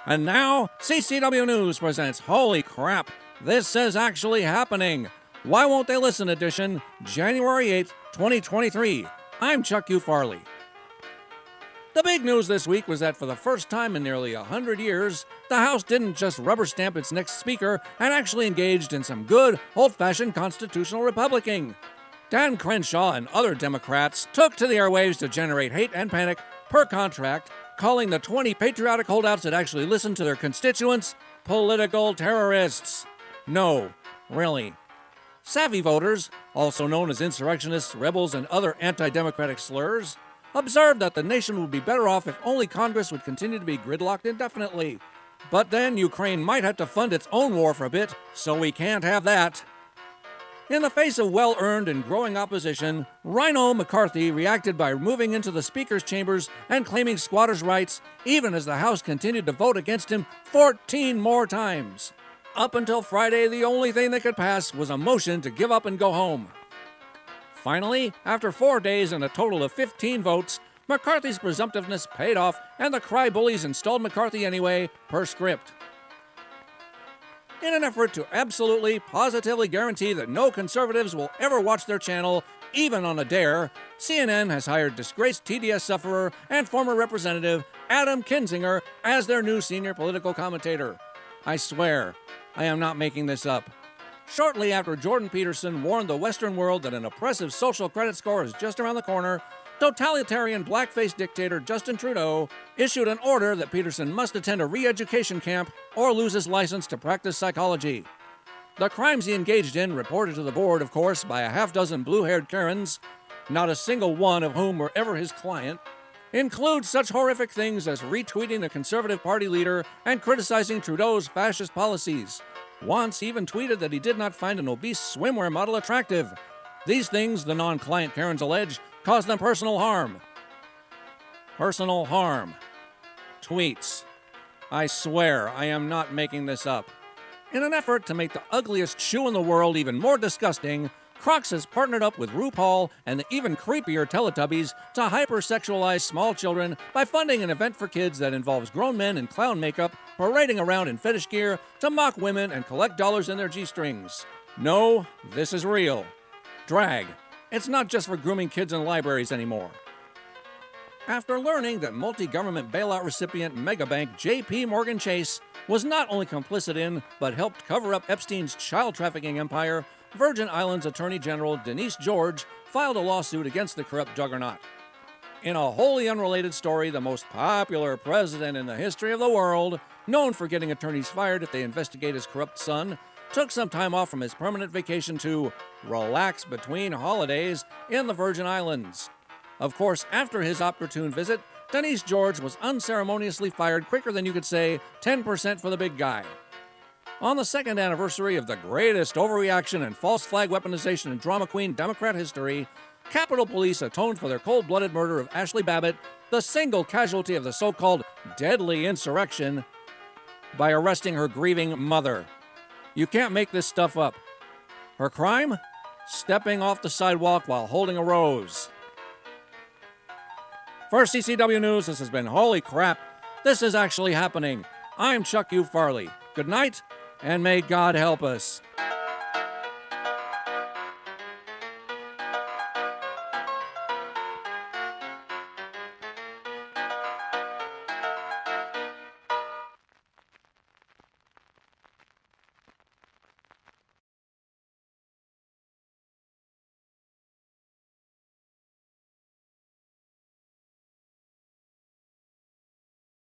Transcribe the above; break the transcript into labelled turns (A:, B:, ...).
A: And now, CCW News presents Holy Crap, This Is Actually Happening. Why Won't They Listen edition, January 8th, 2023. I'm Chuck U. Farley. The big news this week was that for the first time in nearly 100 years, the House didn't just rubber stamp its next speaker and actually engaged in some good, old-fashioned constitutional republicaning. Dan Crenshaw and other Democrats took to the airwaves to generate hate and panic per contract, calling the 20 patriotic holdouts that actually listened to their constituents political terrorists. No, really. Savvy voters, also known as insurrectionists, rebels, and other anti-democratic slurs, observed that the nation would be better off if only Congress would continue to be gridlocked indefinitely. But then Ukraine might have to fund its own war for a bit, so we can't have that. In the face of well-earned and growing opposition, RINO McCarthy reacted by moving into the Speaker's chambers and claiming squatters' rights, even as the House continued to vote against him 14 more times. Up until Friday, the only thing that could pass was a motion to give up and go home. Finally, after 4 days and a total of 15 votes, McCarthy's presumptiveness paid off and the cry bullies installed McCarthy anyway, per script. In an effort to absolutely, positively guarantee that no conservatives will ever watch their channel, even on a dare, CNN has hired disgraced TDS sufferer and former representative Adam Kinzinger as their new senior political commentator. I swear, I am not making this up. Shortly after Justin Peterson warned the Western world that an oppressive social credit score is just around the corner, totalitarian blackface dictator Justin Trudeau issued an order that Peterson must attend a re-education camp or lose his license to practice psychology. The crimes he engaged in, reported to the board, of course, by a half-dozen blue-haired Karens, not a single one of whom were ever his client, include such horrific things as retweeting the Conservative Party leader and criticizing Trudeau's fascist policies. Once he even tweeted that he did not find an obese swimwear model attractive. These things, the non-client Karens allege, caused them personal harm. Personal harm. Tweets. I swear I am not making this up. In an effort to make the ugliest shoe in the world even more disgusting, Crocs has partnered up with RuPaul and the even creepier Teletubbies to hypersexualize small children by funding an event for kids that involves grown men in clown makeup parading around in fetish gear to mock women and collect dollars in their G-strings. No, this is real. Drag. It's not just for grooming kids in libraries anymore. After learning that multi-government bailout recipient megabank J.P. Morgan Chase was not only complicit in, but helped cover up Epstein's child trafficking empire, Virgin Islands Attorney General Denise George filed a lawsuit against the corrupt juggernaut. In a wholly unrelated story, the most popular president in the history of the world, known for getting attorneys fired if they investigate his corrupt son, took some time off from his permanent vacation to relax between holidays in the Virgin Islands. Of course, after his opportune visit, Denise George was unceremoniously fired quicker than you could say 10% for the big guy. On the second anniversary of the greatest overreaction and false flag weaponization in drama queen Democrat history, Capitol Police atoned for their cold-blooded murder of Ashley Babbitt, the single casualty of the so-called deadly insurrection, by arresting her grieving mother. You can't make this stuff up. Her crime? Stepping off the sidewalk while holding a rose. For CCW News, this has been Holy Crap, This Is Actually Happening. I'm Chuck U. Farley. Good night, and may God help us.